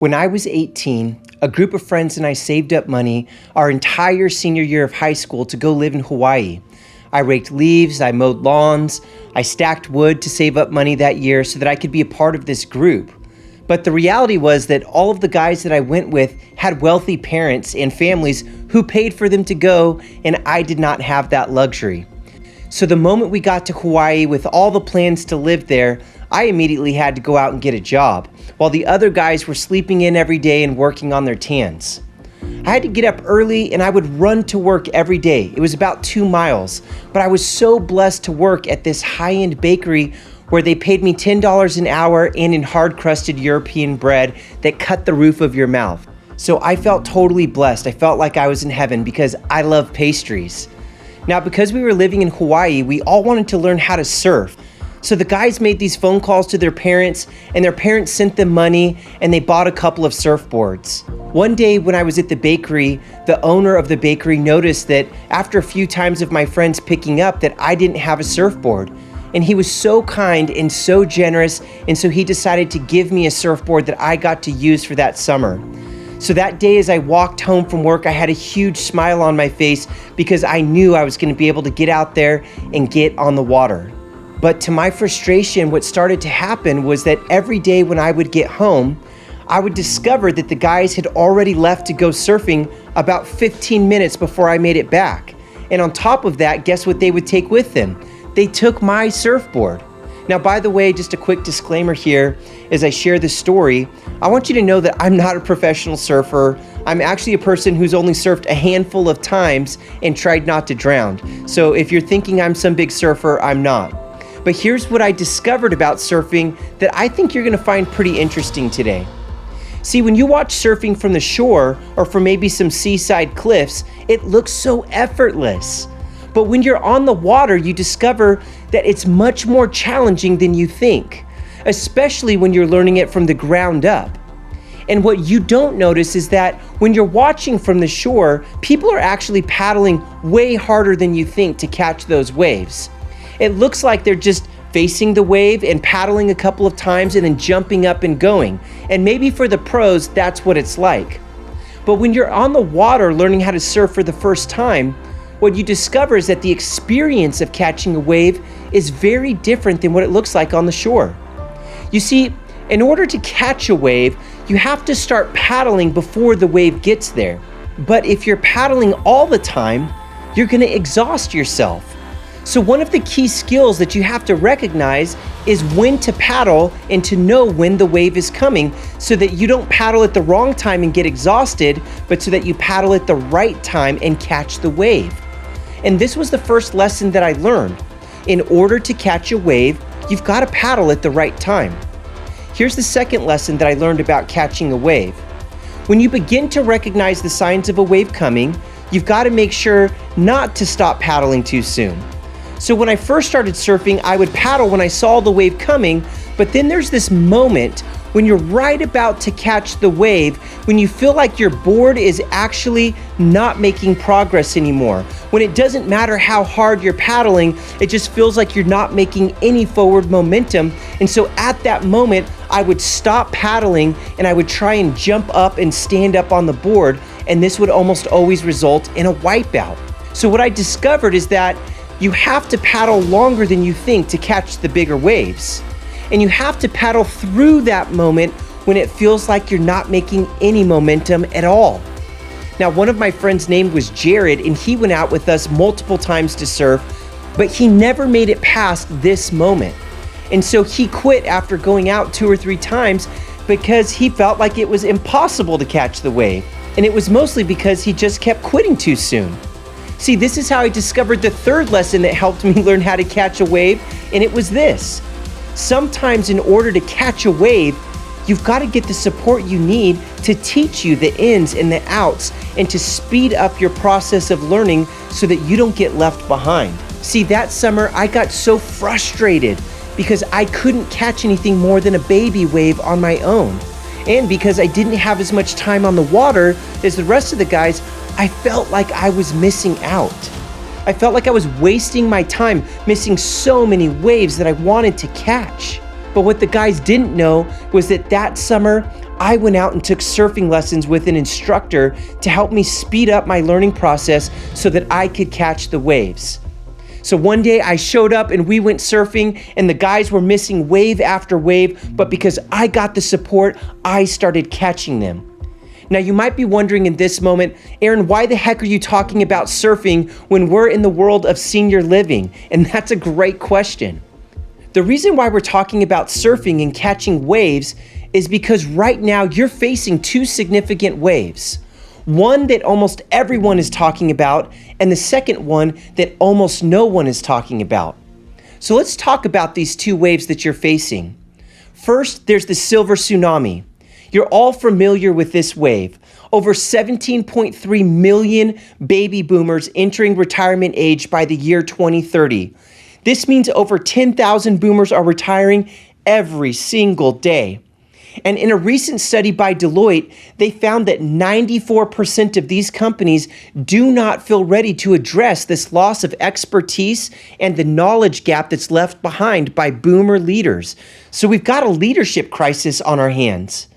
When I was 18, a group of friends and I saved up money our entire senior year of high school to go live in Hawaii. I raked leaves, I mowed lawns, I stacked wood to save up money that year so that I could be a part of this group. But the reality was that all of the guys that I went with had wealthy parents and families who paid for them to go, and I did not have that luxury. So the moment we got to Hawaii with all the plans to live there, I immediately had to go out and get a job, while the other guys were sleeping in every day and working on their tans. I had to get up early and I would run to work every day. It was about 2 miles, but I was so blessed to work at this high-end bakery where they paid me $10 an hour and in hard-crusted European bread that cut the roof of your mouth. So I felt totally blessed. I felt like I was in heaven because I love pastries. Now, because we were living in Hawaii, we all wanted to learn how to surf. So the guys made these phone calls to their parents, and their parents sent them money, and they bought a couple of surfboards. One day when I was at the bakery, the owner of the bakery noticed that after a few times of my friends picking up that I didn't have a surfboard. And he was so kind and so generous, and so he decided to give me a surfboard that I got to use for that summer. So that day as I walked home from work, I had a huge smile on my face because I knew I was going to be able to get out there and get on the water. But to my frustration, what started to happen was that every day when I would get home, I would discover that the guys had already left to go surfing about 15 minutes before I made it back. And on top of that, guess what they would take with them? They took my surfboard. Now, by the way, just a quick disclaimer here as I share this story, I want you to know that I'm not a professional surfer. I'm actually a person who's only surfed a handful of times and tried not to drown. So if you're thinking I'm some big surfer, I'm not. But here's what I discovered about surfing that I think you're gonna find pretty interesting today. See, when you watch surfing from the shore or from maybe some seaside cliffs, it looks so effortless. But when you're on the water, you discover that it's much more challenging than you think, especially when you're learning it from the ground up. And what you don't notice is that when you're watching from the shore, people are actually paddling way harder than you think to catch those waves. It looks like they're just facing the wave and paddling a couple of times and then jumping up and going. And maybe for the pros, that's what it's like. But when you're on the water learning how to surf for the first time, what you discover is that the experience of catching a wave is very different than what it looks like on the shore. You see, in order to catch a wave, you have to start paddling before the wave gets there. But if you're paddling all the time, you're gonna exhaust yourself. So one of the key skills that you have to recognize is when to paddle and to know when the wave is coming so that you don't paddle at the wrong time and get exhausted, but so that you paddle at the right time and catch the wave. And this was the first lesson that I learned. In order to catch a wave, you've got to paddle at the right time. Here's the second lesson that I learned about catching a wave. When you begin to recognize the signs of a wave coming, you've got to make sure not to stop paddling too soon. So when I first started surfing, I would paddle when I saw the wave coming, but then there's this moment when you're right about to catch the wave, when you feel like your board is actually not making progress anymore. When it doesn't matter how hard you're paddling, it just feels like you're not making any forward momentum. And so at that moment, I would stop paddling and I would try and jump up and stand up on the board, and this would almost always result in a wipeout. So what I discovered is that you have to paddle longer than you think to catch the bigger waves. And you have to paddle through that moment when it feels like you're not making any momentum at all. Now, one of my friends' name was Jared, and he went out with us multiple times to surf, but he never made it past this moment. And so he quit after going out 2 or 3 times because he felt like it was impossible to catch the wave. And it was mostly because he just kept quitting too soon. See, this is how I discovered the third lesson that helped me learn how to catch a wave, and it was this. Sometimes in order to catch a wave, you've got to get the support you need to teach you the ins and the outs and to speed up your process of learning so that you don't get left behind. See, that summer I got so frustrated because I couldn't catch anything more than a baby wave on my own. And because I didn't have as much time on the water as the rest of the guys, I felt like I was missing out. I felt like I was wasting my time, missing so many waves that I wanted to catch. But what the guys didn't know was that that summer, I went out and took surfing lessons with an instructor to help me speed up my learning process so that I could catch the waves. So one day I showed up and we went surfing and the guys were missing wave after wave, but because I got the support, I started catching them. Now you might be wondering in this moment, Aaron, why the heck are you talking about surfing when we're in the world of senior living? And that's a great question. The reason why we're talking about surfing and catching waves is because right now you're facing two significant waves. One that almost everyone is talking about, and the second one that almost no one is talking about. So let's talk about these two waves that you're facing. First, there's the Silver Tsunami. You're all familiar with this wave. Over 17.3 million baby boomers entering retirement age by the year 2030. This means over 10,000 boomers are retiring every single day. And in a recent study by Deloitte, they found that 94% of these companies do not feel ready to address this loss of expertise and the knowledge gap that's left behind by boomer leaders. So we've got a leadership crisis on our hands.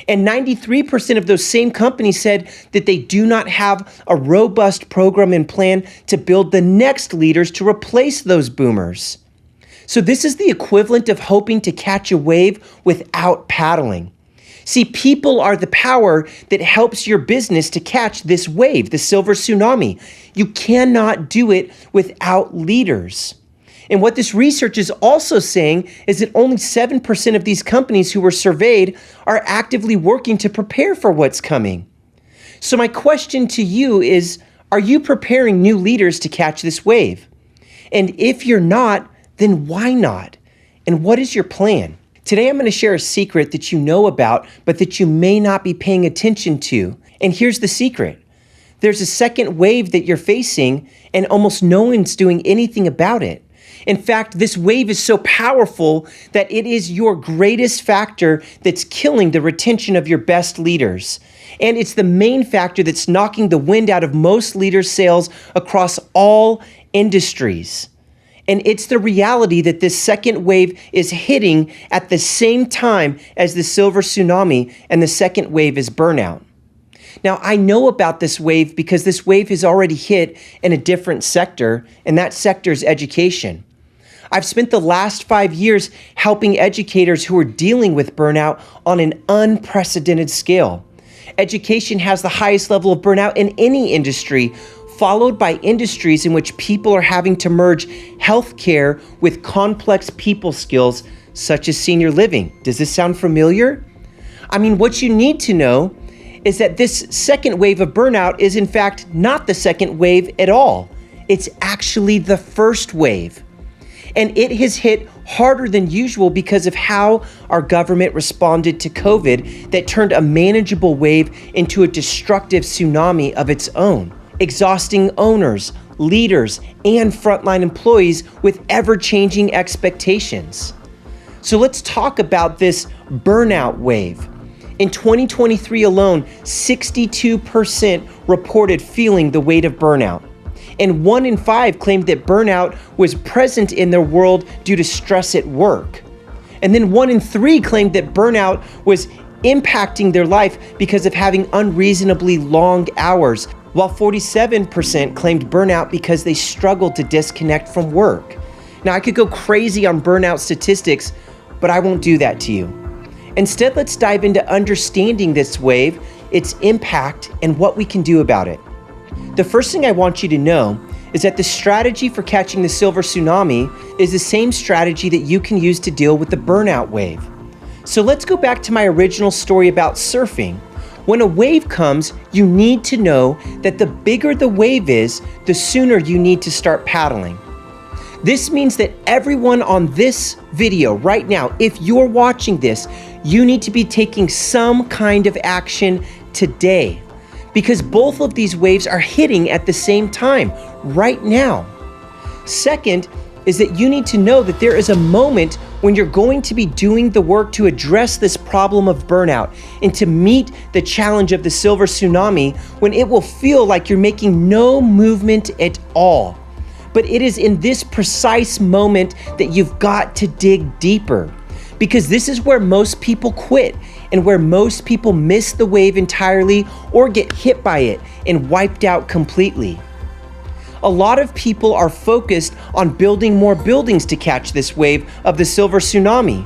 And 93% of those same companies said that they do not have a robust program and plan to build the next leaders to replace those boomers. So this is the equivalent of hoping to catch a wave without paddling. See, people are the power that helps your business to catch this wave, the Silver Tsunami. You cannot do it without leaders. And what this research is also saying is that only 7% of these companies who were surveyed are actively working to prepare for what's coming. So my question to you is, are you preparing new leaders to catch this wave? And if you're not, then why not? And what is your plan? Today, I'm going to share a secret that you know about, but that you may not be paying attention to. And here's the secret. There's a second wave that you're facing, and almost no one's doing anything about it. In fact, this wave is so powerful that it is your greatest factor that's killing the retention of your best leaders. And it's the main factor that's knocking the wind out of most leaders' sails across all industries. And it's the reality that this second wave is hitting at the same time as the Silver Tsunami, and the second wave is burnout. Now, I know about this wave because this wave has already hit in a different sector, and that sector is education. I've spent the last 5 years helping educators who are dealing with burnout on an unprecedented scale. Education has the highest level of burnout in any industry, followed by industries in which people are having to merge healthcare with complex people skills, such as senior living. Does this sound familiar? I mean, what you need to know is that this second wave of burnout is in fact not the second wave at all. It's actually the first wave. And it has hit harder than usual because of how our government responded to COVID that turned a manageable wave into a destructive tsunami of its own, exhausting owners, leaders, and frontline employees with ever-changing expectations. So let's talk about this burnout wave. In 2023 alone, 62% reported feeling the weight of burnout. And 1 in 5 claimed that burnout was present in their world due to stress at work. And then 1 in 3 claimed that burnout was impacting their life because of having unreasonably long hours, while 47% claimed burnout because they struggled to disconnect from work. Now, I could go crazy on burnout statistics, but I won't do that to you. Instead, let's dive into understanding this wave, its impact, and what we can do about it. The first thing I want you to know is that the strategy for catching the Silver Tsunami is the same strategy that you can use to deal with the burnout wave. So let's go back to my original story about surfing. When a wave comes, you need to know that the bigger the wave is, the sooner you need to start paddling. This means that everyone on this video right now, if you're watching this, you need to be taking some kind of action today, because both of these waves are hitting at the same time, right now. Second is that you need to know that there is a moment when you're going to be doing the work to address this problem of burnout and to meet the challenge of the Silver Tsunami, when it will feel like you're making no movement at all. But it is in this precise moment that you've got to dig deeper, because this is where most people quit and where most people miss the wave entirely or get hit by it and wiped out completely. A lot of people are focused on building more buildings to catch this wave of the Silver Tsunami.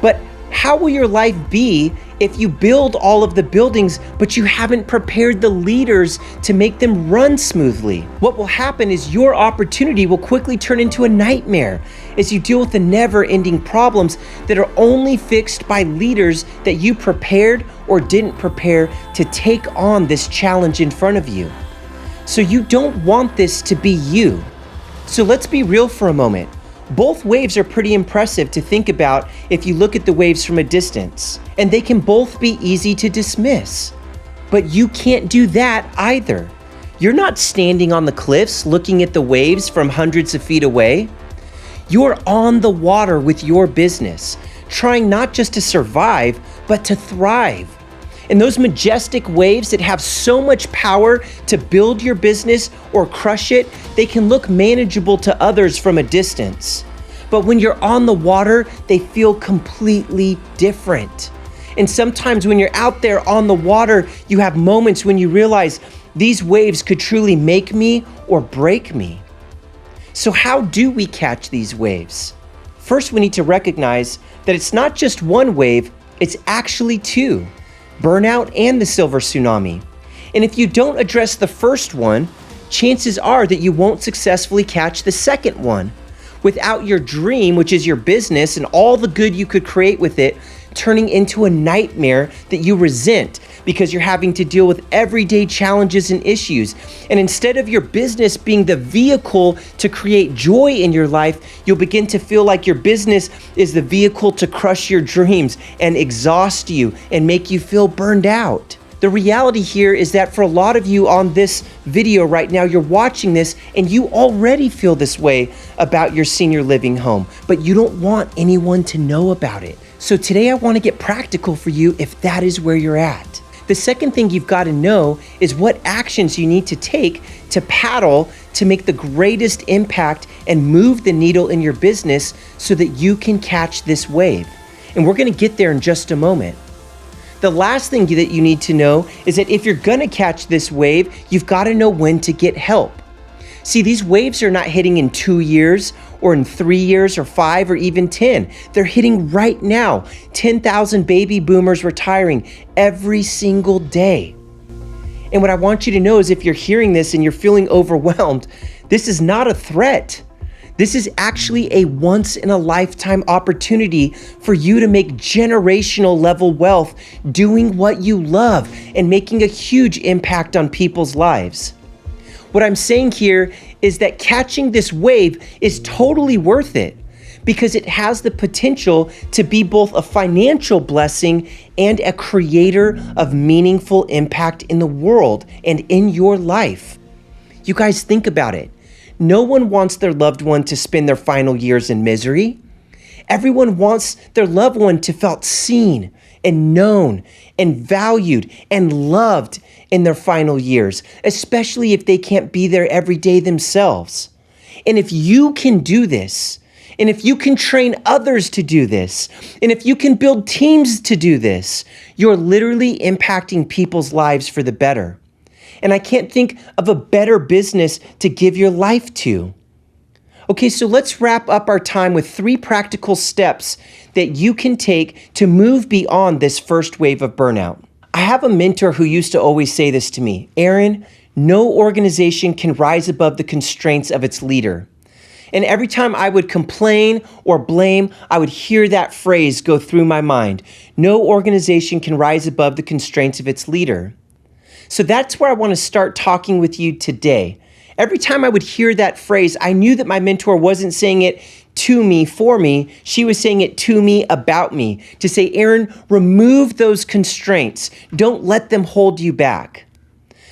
But how will your life be if you build all of the buildings, but you haven't prepared the leaders to make them run smoothly? What will happen is your opportunity will quickly turn into a nightmare as you deal with the never-ending problems that are only fixed by leaders that you prepared or didn't prepare to take on this challenge in front of you. So you don't want this to be you. So let's be real for a moment. Both waves are pretty impressive to think about if you look at the waves from a distance, and they can both be easy to dismiss. But you can't do that either. You're not standing on the cliffs looking at the waves from hundreds of feet away. You're on the water with your business, trying not just to survive, but to thrive. And those majestic waves that have so much power to build your business or crush it, they can look manageable to others from a distance. But when you're on the water, they feel completely different. And sometimes when you're out there on the water, you have moments when you realize these waves could truly make me or break me. So how do we catch these waves? First, we need to recognize that it's not just one wave, it's actually two. Burnout and the Silver Tsunami. And if you don't address the first one, chances are that you won't successfully catch the second one. Without your dream, which is your business and all the good you could create with it, turning into a nightmare that you resent because you're having to deal with everyday challenges and issues. And instead of your business being the vehicle to create joy in your life, you'll begin to feel like your business is the vehicle to crush your dreams and exhaust you and make you feel burned out. The reality here is that for a lot of you on this video right now, you're watching this and you already feel this way about your senior living home, but you don't want anyone to know about it. So today I want to get practical for you if that is where you're at. The second thing you've got to know is what actions you need to take to paddle to make the greatest impact and move the needle in your business so that you can catch this wave. And we're going to get there in just a moment. The last thing that you need to know is that if you're going to catch this wave, you've got to know when to get help. See, these waves are not hitting in 2 years or in 3 years or 5 or even 10. They're hitting right now. 10,000 baby boomers retiring every single day. And what I want you to know is if you're hearing this and you're feeling overwhelmed, this is not a threat. This is actually a once-in-a-lifetime opportunity for you to make generational level wealth doing what you love and making a huge impact on people's lives. What I'm saying here is that catching this wave is totally worth it because it has the potential to be both a financial blessing and a creator of meaningful impact in the world and in your life. You guys think about it. No one wants their loved one to spend their final years in misery. Everyone wants their loved one to feel seen and known and valued and loved in their final years, especially if they can't be there every day themselves. And if you can do this, and if you can train others to do this, and if you can build teams to do this, you're literally impacting people's lives for the better. And I can't think of a better business to give your life to. Okay, so let's wrap up our time with 3 practical steps that you can take to move beyond this first wave of burnout. I have a mentor who used to always say this to me, Aaron, no organization can rise above the constraints of its leader. And every time I would complain or blame, I would hear that phrase go through my mind. No organization can rise above the constraints of its leader. So that's where I want to start talking with you today. Every time I would hear that phrase, I knew that my mentor wasn't saying it to me, for me. She was saying it to me, about me, to say, Aaron, remove those constraints. Don't let them hold you back.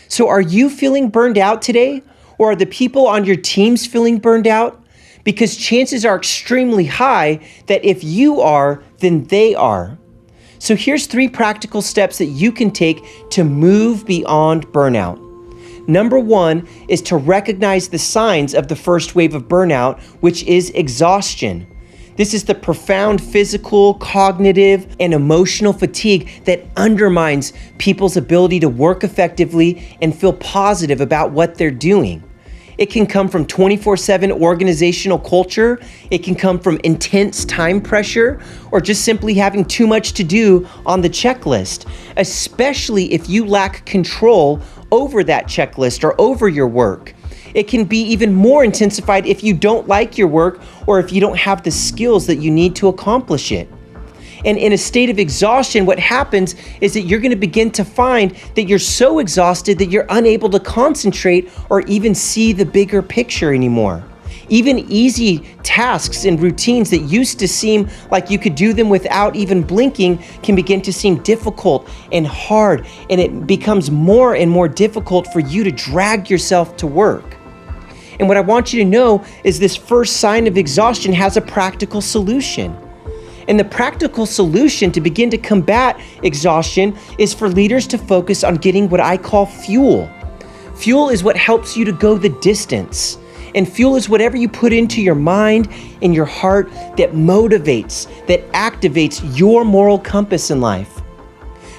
So are you feeling burned out today? Or are the people on your teams feeling burned out? Because chances are extremely high that if you are, then they are. So here's 3 practical steps that you can take to move beyond burnout. Number 1 is to recognize the signs of the first wave of burnout, which is exhaustion. This is the profound physical, cognitive, and emotional fatigue that undermines people's ability to work effectively and feel positive about what they're doing. It can come from 24/7 organizational culture, it can come from intense time pressure, or just simply having too much to do on the checklist, especially if you lack control over that checklist or over your work. It can be even more intensified if you don't like your work or if you don't have the skills that you need to accomplish it. And in a state of exhaustion, what happens is that you're going to begin to find that you're so exhausted that you're unable to concentrate or even see the bigger picture anymore. Even easy tasks and routines that used to seem like you could do them without even blinking can begin to seem difficult and hard, and it becomes more and more difficult for you to drag yourself to work. And what I want you to know is this first sign of exhaustion has a practical solution. And the practical solution to begin to combat exhaustion is for leaders to focus on getting what I call fuel. Fuel is what helps you to go the distance. And fuel is whatever you put into your mind and your heart that motivates, that activates your moral compass in life.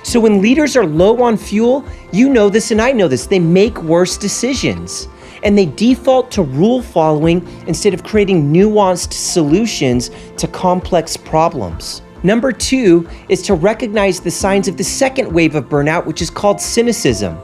So when leaders are low on fuel, you know this and I know this, they make worse decisions. And they default to rule following instead of creating nuanced solutions to complex problems. Number 2 is to recognize the signs of the second wave of burnout, which is called cynicism.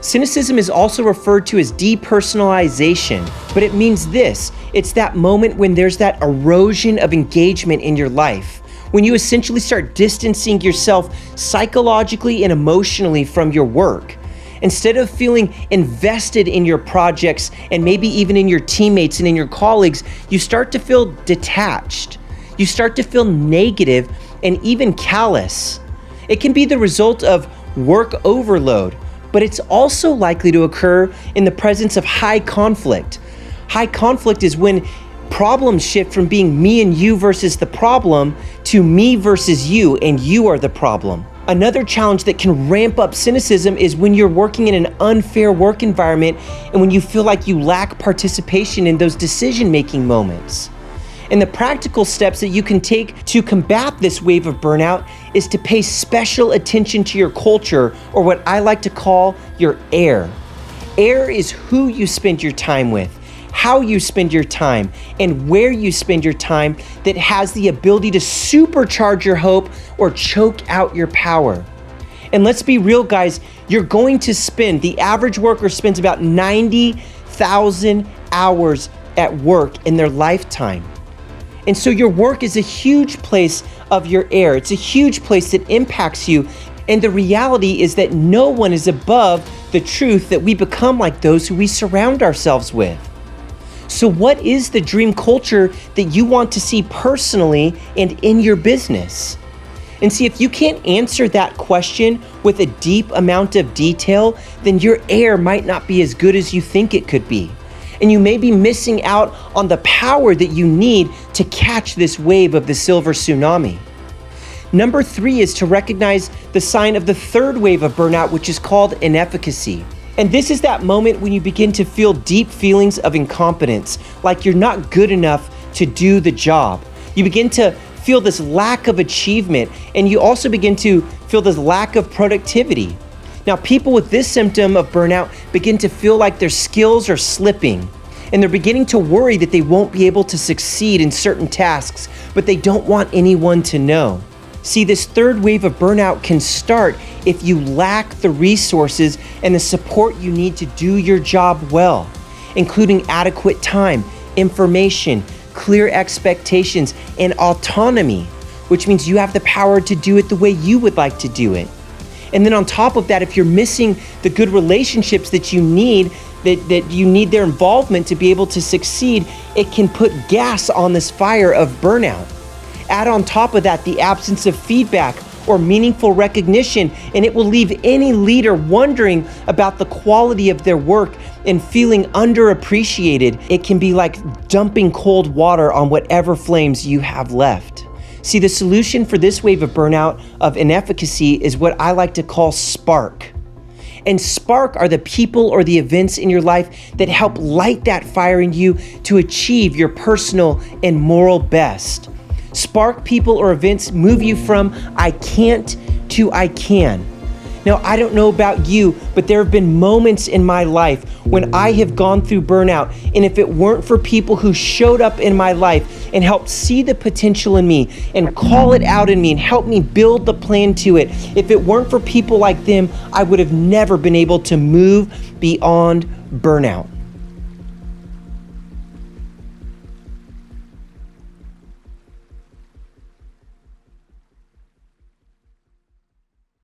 Cynicism is also referred to as depersonalization, but it means this: it's that moment when there's that erosion of engagement in your life, when you essentially start distancing yourself psychologically and emotionally from your work. Instead of feeling invested in your projects and maybe even in your teammates and in your colleagues, you start to feel detached. You start to feel negative and even callous. It can be the result of work overload, but it's also likely to occur in the presence of high conflict. High conflict is when problems shift from being me and you versus the problem to me versus you and you are the problem. Another challenge that can ramp up cynicism is when you're working in an unfair work environment and when you feel like you lack participation in those decision-making moments. And the practical steps that you can take to combat this wave of burnout is to pay special attention to your culture, or what I like to call your air. Air is who you spend your time with, how you spend your time, and where you spend your time that has the ability to supercharge your hope or choke out your power. And let's be real, guys, the average worker spends about 90,000 hours at work in their lifetime. And so your work is a huge place of your air. It's a huge place that impacts you. And the reality is that no one is above the truth that we become like those who we surround ourselves with. So what is the dream culture that you want to see personally and in your business? And see, if you can't answer that question with a deep amount of detail, then your air might not be as good as you think it could be. And you may be missing out on the power that you need to catch this wave of the Silver Tsunami. Number 3 is to recognize the sign of the third wave of burnout, which is called inefficacy. And this is that moment when you begin to feel deep feelings of incompetence, like you're not good enough to do the job. You begin to feel this lack of achievement, and you also begin to feel this lack of productivity. Now, people with this symptom of burnout begin to feel like their skills are slipping, and they're beginning to worry that they won't be able to succeed in certain tasks, but they don't want anyone to know. See, this third wave of burnout can start if you lack the resources and the support you need to do your job well, including adequate time, information, clear expectations, and autonomy, which means you have the power to do it the way you would like to do it. And then on top of that, if you're missing the good relationships that you need, that you need their involvement to be able to succeed, it can put gas on this fire of burnout. Add on top of that the absence of feedback or meaningful recognition, and it will leave any leader wondering about the quality of their work and feeling underappreciated. It can be like dumping cold water on whatever flames you have left. See, the solution for this wave of burnout of inefficacy is what I like to call spark. And spark are the people or the events in your life that help light that fire in you to achieve your personal and moral best. Spark people or events move you from I can't to I can. Now, I don't know about you, but there have been moments in my life when I have gone through burnout, and if it weren't for people who showed up in my life and helped see the potential in me and call it out in me and help me build the plan to it, if it weren't for people like them, I would have never been able to move beyond burnout.